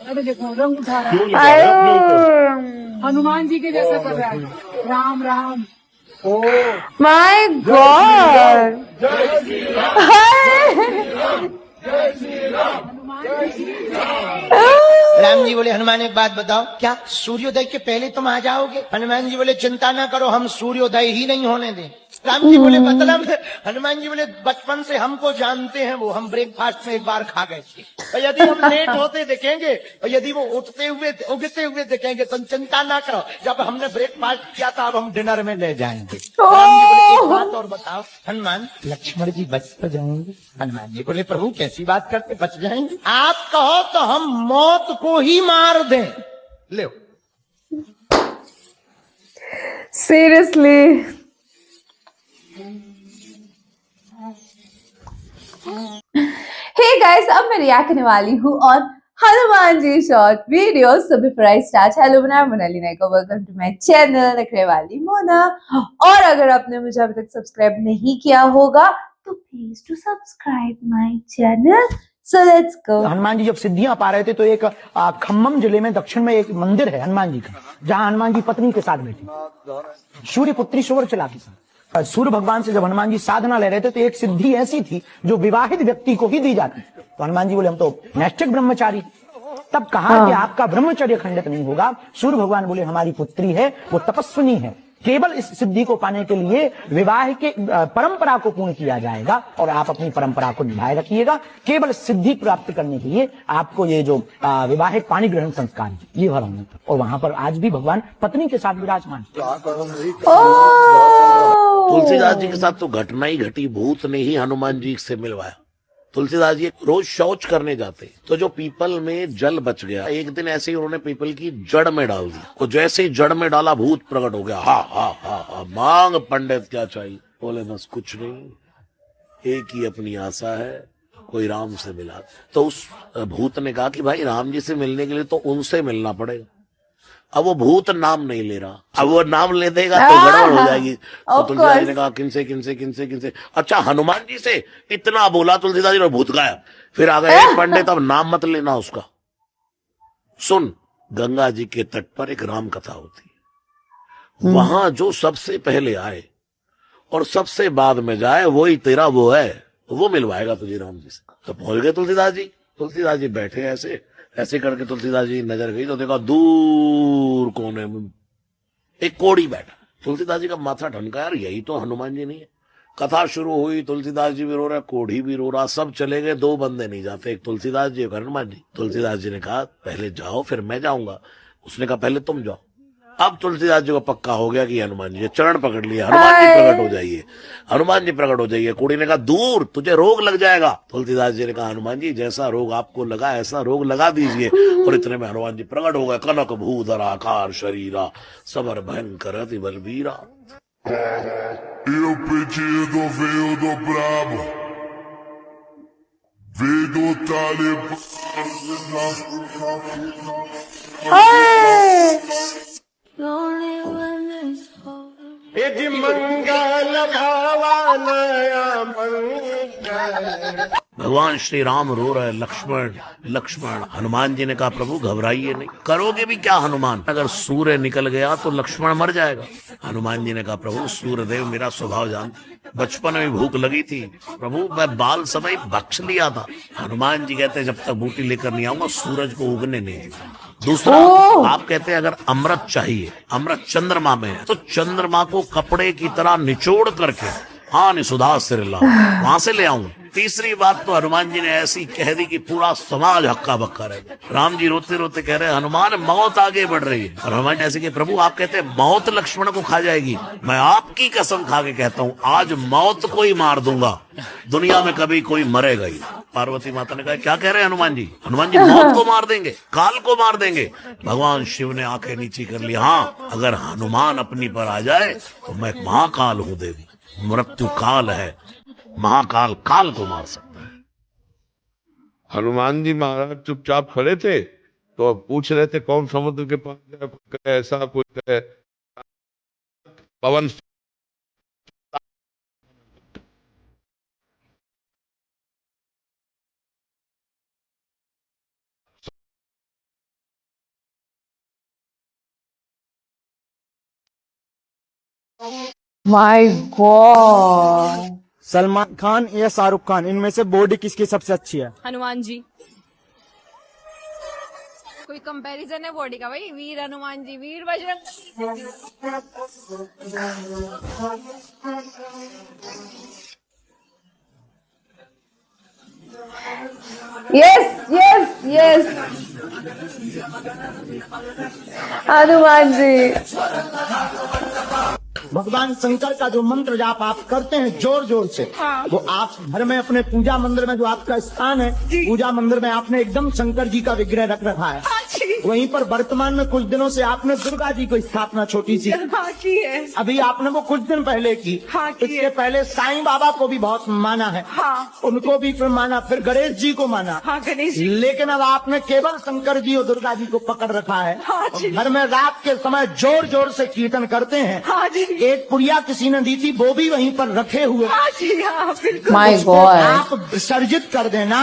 अरे देखो रंग उठा रहा क्यों है, लगा रहे हो अपने ऊपर? हनुमान जी के जैसा कर रहा है। राम राम। ओ माय जय श्री राम, गॉड। जय श्री राम, जय श्री राम, जय श्री राम। राम जी बोले हनुमान एक बात बताओ, क्या सूर्योदय के पहले तुम आ जाओगे? हनुमान जी बोले चिंता ना करो, हम सूर्योदय ही नहीं होने दें। राम जी बोले मतलब? हनुमान जी बोले बचपन से हमको जानते हैं वो, हम ब्रेकफास्ट में एक बार खा गए थे, और यदि हम लेट होते दिखेंगे और यदि वो उठते हुए उगते हुए दिखेंगे तो चिंता ना करो, जब हमने ब्रेकफास्ट किया था अब हम डिनर में ले जाएंगे। राम जी बोले एक बात और बताओ हनुमान, लक्ष्मण जी बच तो जाएंगे? हनुमान जी बोले प्रभु कैसी बात करते बच जाएंगे? आप कहो तो हम मौत को ही मार दें। ले सीरियसली। हे गाइस, अब मैं रिएक्ट करने वाली हूँ और Hanuman ji short video. So before I start, hello बनाम Monali Nayka, welcome to my channel Nakhre Wali Mona. और अगर आपने मुझे अभी तक सब्सक्राइब नहीं किया होगा तो please to subscribe my channel. So let's go. Hanuman ji जब सिद्धियां पा रहे थे तो एक खम्मम जिले में दक्षिण में एक मंदिर है हनुमान जी का, जहां हनुमान जी पत्नी के साथ बैठे, सूर्य पुत्री शोर चला के साथ। सूर्य भगवान से जब हनुमान जी साधना ले रहे थे तो एक सिद्धि ऐसी थी जो विवाहित व्यक्ति को ही दी जाती। तो हनुमान जी बोले हम तो नैष्ठिक ब्रह्मचारी। तब कहा कि आपका ब्रह्मचर्य खंडित नहीं होगा। सूर्य भगवान बोले हमारी पुत्री है, वो तपस्विनी है, केवल इस सिद्धि को पाने के लिए विवाह के परंपरा को पूर्ण किया जाएगा और आप अपनी परंपरा को निभाए रखिएगा। केवल सिद्धि प्राप्त करने के लिए आपको ये जो विवाहिक पाणी ग्रहण संस्कार है ये भरना था। और वहां पर आज भी भगवान पत्नी के साथ विराजमान। तुलसीदास जी के साथ तो घटना ही घटी, भूत ने ही हनुमान जी से मिलवाया। तुलसीदास जी रोज शौच करने जाते तो जो पीपल में जल बच गया, एक दिन ऐसे ही उन्होंने पीपल की जड़ में डाल दिया, और जैसे ही जड़ में डाला भूत प्रकट हो गया। हा हा हा हा, मांग पंडित क्या चाहिए? बोले बस कुछ नहीं, एक ही अपनी आशा है, कोई राम से मिला। तो उस भूत ने कहा कि भाई राम जी से मिलने के लिए तो उनसे मिलना पड़ेगा। अब वो भूत नाम नहीं ले रहा, अब वो नाम ले देगा तो गड़बड़ हो जाएगी। तो तुलसीदास जी ने कहा किनसे किनसे किनसे किनसे, अच्छा हनुमान जी से। इतना बोला तुलसीदास जी और भूत गायब। फिर आ गए पंडित अब नाम मत लेना उसका। सुन, गंगा जी के तट पर एक राम कथा होती है, वहां जो सबसे पहले आए और सबसे बाद में जाए वही तेरा वो है, वो मिलवाएगा तुझे राम जी से। तो पहुंच गए तुलसीदास जी। तुलसीदास जी बैठे ऐसे ऐसे करके तुलसीदास जी नजर गई तो देखा दूर कोने में एक कोढ़ी बैठा। तुलसीदास जी का माथा ठनका, यार यही तो हनुमान जी नहीं है। कथा शुरू हुई, तुलसीदास जी भी रो रहा, कोढ़ी भी रो रहा, सब चले गए, दो बंदे नहीं जाते, एक तुलसीदास जी एक हनुमान जी। तुलसीदास जी ने कहा पहले जाओ फिर मैं जाऊंगा। उसने कहा पहले तुम जाओ। अब तुलसीदास जी को पक्का हो गया कि हनुमान जी चरण पकड़ लिया, हनुमान जी प्रकट हो जाइए, हनुमान जी प्रकट हो जाइए। कुड़ी ने कहा दूर, तुझे रोग लग जाएगा। तुलसीदास जी ने कहा हनुमान जी जैसा रोग आपको लगा ऐसा रोग लगा दीजिए। और इतने में हनुमान जी प्रकट हो गए। कनक भूधर आकार शरीरा, समर भयंकर अति बलबीरा। Eu pedido veio do brabo, veio do Talibã. यदि मंगल भवानया मंगल। भगवान श्री राम रो रहे, लक्ष्मण लक्ष्मण। हनुमान जी ने कहा प्रभु घबराइए नहीं, करोगे भी क्या हनुमान? अगर सूर्य निकल गया तो लक्ष्मण मर जाएगा। हनुमान जी ने कहा प्रभु सूर्यदेव मेरा स्वभाव जानते, बचपन में भूख लगी थी प्रभु, मैं बाल समय बख्श लिया था। हनुमान जी कहते जब तक बूटी लेकर नहीं आऊंगा सूरज को उगने नहीं दूंगा। दूसरा, आप कहते हैं अगर अमृत चाहिए, अमृत चंद्रमा में है तो चंद्रमा को कपड़े की तरह निचोड़ करके हाँ सुधा से वहां से ले आऊंगा। तीसरी बात तो हनुमान जी ने ऐसी कह दी कि पूरा समाज हक्का बक्का रह गया। राम जी रोते रोते कह रहे हैं हनुमान मौत आगे बढ़ रही है। और हनुमान जी ऐसे कि प्रभु आप कहते हैं मौत लक्ष्मण को खा जाएगी, मैं आपकी कसम खा के कहता हूँ आज मौत को ही मार दूंगा, दुनिया में कभी कोई मरेगा ही। पार्वती माता ने कहा क्या कह रहे हैं हनुमान जी? हनुमान जी मौत को मार देंगे, काल को मार देंगे। भगवान शिव ने आंखें नीची कर ली, हाँ अगर हनुमान अपनी पर आ जाए तो मैं महाकाल हूं देवी, मृत्यु काल है, महाकाल काल को मार सकता है। हनुमान जी महाराज चुपचाप खड़े थे तो अब पूछ रहे थे कौन समुद्र के पास है, ऐसा कुछ है। पवन माय गॉड। सलमान खान या शाहरुख खान, इनमें से बॉडी किसकी सबसे अच्छी है? हनुमान जी। कोई कंपैरिजन है बॉडी का भाई? वीर हनुमान जी, वीर Bajrang. Yes yes yes, Hanuman ji. भगवान शंकर का जो मंत्र जाप आप करते हैं जोर जोर से, वो आप घर में अपने पूजा मंदिर में जो आपका स्थान है, पूजा मंदिर में आपने एकदम शंकर जी का विग्रह रख रखा है। वहीं पर वर्तमान में कुछ दिनों से आपने दुर्गा जी को स्थापना छोटी सी की है। अभी आपने वो कुछ दिन पहले की। इसके पहले साईं बाबा को भी बहुत माना है, उनको भी फिर माना, फिर गणेश जी को माना। गणेश लेकिन अब आपने केवल शंकर जी और दुर्गा जी को पकड़ रखा है। घर में रात के समय जोर जोर से कीर्तन करते हैं। एक पुड़िया किसी ने दी थी, वो भी वहीं पर रखे हुए। माय उसको गॉड। आप विसर्जित कर देना।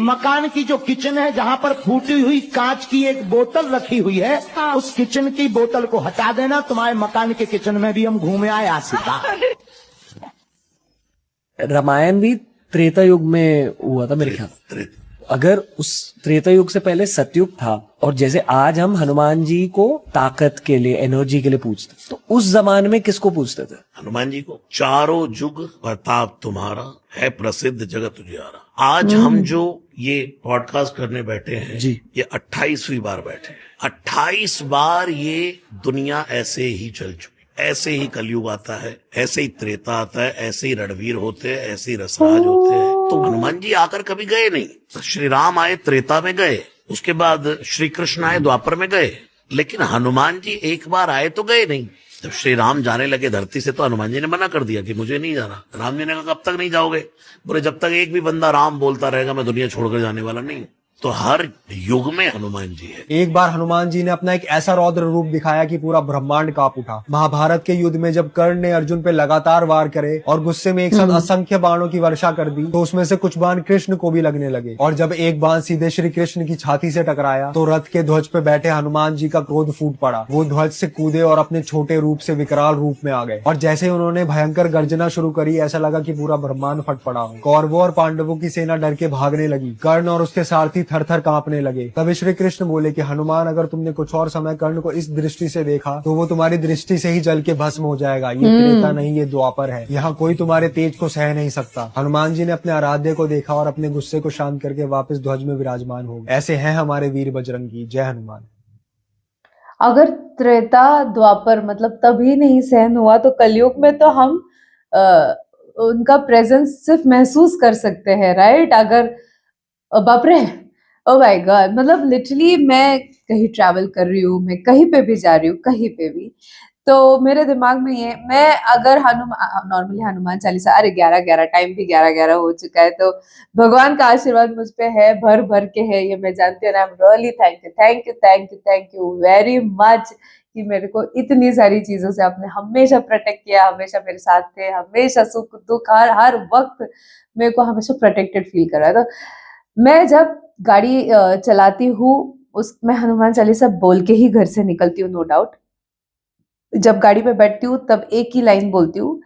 मकान की जो किचन है, जहाँ पर फूटी हुई कांच की एक बोतल रखी हुई है, उस किचन की बोतल को हटा देना। तुम्हारे मकान के किचन में भी हम घूमे आए आसिका। रामायण भी त्रेता युग में हुआ था मेरे ख्याल। अगर उस त्रेता युग से पहले सतयुग था, और जैसे आज हम हनुमान जी को ताकत के लिए, एनर्जी के लिए पूछते, तो उस जमाने में किसको पूछते थे? हनुमान जी को। चारों जुग प्रताप तुम्हारा, है प्रसिद्ध जगत उजियारा। आज हम जो ये पॉडकास्ट करने बैठे हैं जी, ये 28वीं बार बैठे हैं। 28 बार ये दुनिया ऐसे ही चल चुकी। ऐसे ही कलयुग आता है, ऐसे ही त्रेता आता है, ऐसे ही रणवीर होते हैं, ऐसे ही रसराज होते हैं। तो हनुमान जी आकर कभी गए नहीं। श्री राम आए त्रेता में गए, उसके बाद श्री कृष्ण आए द्वापर में गए, लेकिन हनुमान जी एक बार आए तो गए नहीं। जब श्री राम जाने लगे धरती से तो हनुमान जी ने मना कर दिया कि मुझे नहीं जाना। राम जी ने कहा कब तक नहीं जाओगे? बोले जब तक एक भी बंदा राम बोलता रहेगा मैं दुनिया छोड़कर जाने वाला नहीं। तो हर युग में हनुमान जी है। एक बार हनुमान जी ने अपना एक ऐसा रौद्र रूप दिखाया कि पूरा ब्रह्मांड कांप उठा। महाभारत के युद्ध में जब कर्ण ने अर्जुन पे लगातार वार करे और गुस्से में एक साथ असंख्य बाणों की वर्षा कर दी, तो उसमें से कुछ बाण कृष्ण को भी लगने लगे। और जब एक बाण सीधे श्री कृष्ण की छाती से टकराया, तो रथ के ध्वज पे बैठे हनुमान जी का क्रोध फूट पड़ा। वो ध्वज से कूदे और अपने छोटे रूप से विकराल रूप में आ गए। और जैसे ही उन्होंने भयंकर गर्जना शुरू करी, ऐसा लगा कि पूरा ब्रह्मांड फट पड़ा हो। कौरवों और पांडवों की सेना डर के भागने लगी। कर्ण और उसके सारथी थर थर कांपने लगे। तभी श्री कृष्ण बोले कि हनुमान, अगर तुमने कुछ और समय कर्ण को इस दृष्टि से देखा तो वो तुम्हारी दृष्टि से ही जल के भस्म हो जाएगा। ये त्रेता नहीं, ये द्वापर है। यहाँ कोई तुम्हारे तेज को सह नहीं सकता। हनुमान जी ने अपने आराध्य को देखा और अपने गुस्से को शांत करके वापस ध्वज में विराजमान हो गए। ऐसे हैं हमारे वीर बजरंगी। जय हनुमान। अगर त्रेता द्वापर मतलब तभी नहीं सहन हुआ, तो कलयुग में तो हम उनका प्रेजेंस सिर्फ महसूस कर सकते हैं, राइट? अगर बाप रे, ओ माय गॉड, मतलब लिटरली मैं कहीं ट्रैवल कर रही हूँ, मैं कहीं पे भी जा रही हूँ, कहीं पे भी, तो मेरे दिमाग में ये, मैं अगर नॉर्मली हनुमान चालीसा, अरे 11-11 टाइम भी 11-11 हो चुका है, तो भगवान का आशीर्वाद मुझ पे है, भर भर के है, ये मैं जानती हूँ। I am really thank you very much कि मेरे को इतनी सारी चीजों से आपने हमेशा प्रोटेक्ट किया, हमेशा मेरे साथ थे, हमेशा सुख दुख हर वक्त मेरे को हमेशा प्रोटेक्टेड फील कर रहा है। तो मैं जब गाड़ी चलाती हूँ, मैं हनुमान चालीसा बोल के ही घर से निकलती हूँ, नो डाउट। जब गाड़ी पे बैठती हूँ तब एक ही लाइन बोलती हूँ,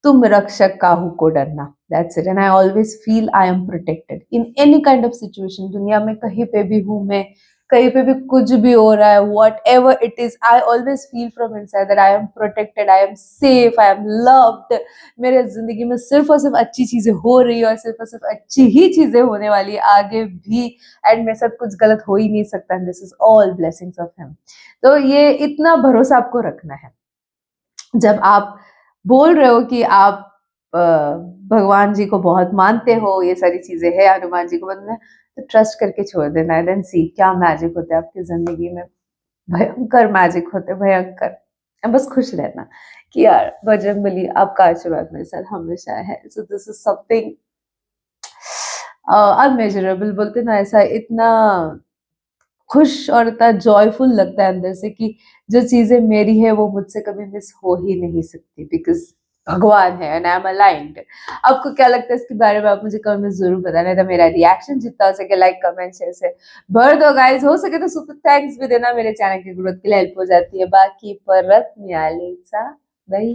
तुम रक्षक काहू को डरना। That's it. And I always feel I am protected in any kind of situation. दुनिया में कहीं पे भी हूँ मैं, कहीं पे भी कुछ भी हो रहा है, whatever it is, I always feel from inside that I am protected, I am safe, I am loved. मेरे जिंदगी में सिर्फ और सिर्फ अच्छी चीजें हो रही है और सिर्फ अच्छी ही चीजें होने वाली है आगे भी, एंड मेरे साथ कुछ गलत हो ही नहीं सकता। And this is all blessings of him. तो ये इतना भरोसा आपको रखना है। जब आप बोल रहे हो कि आप भगवान जी को बहुत मानते हो, ये सारी चीजें है, हनुमान जी को मानना है, तो ट्रस्ट करके छोड़ देना है। देन सी क्या मैजिक होता है आपकी जिंदगी में, भयंकर मैजिक होते, भयंकर। बस खुश रहना कि यार बजरंगबली आपका आशीर्वाद मेरे साथ हमेशा है। So this is something unmeasurable, बोलते ना, ऐसा इतना खुश और इतना जॉयफुल लगता है अंदर से कि जो चीजें मेरी है वो मुझसे कभी मिस हो ही नहीं सकती, बिकॉज भगवान है एंड आई एम अलाइन्ड। आपको क्या लगता है इसके बारे में, आप मुझे कमेंट में जरूर बताना। था मेरा रिएक्शन जितना हो सके लाइक कमेंट शेयर से भर दो गाइस, हो सके तो सुपर थैंक्स भी देना, मेरे चैनल की ग्रोथ के लिए हेल्प हो जाती है। बाकी परत मिळालीचा बाय।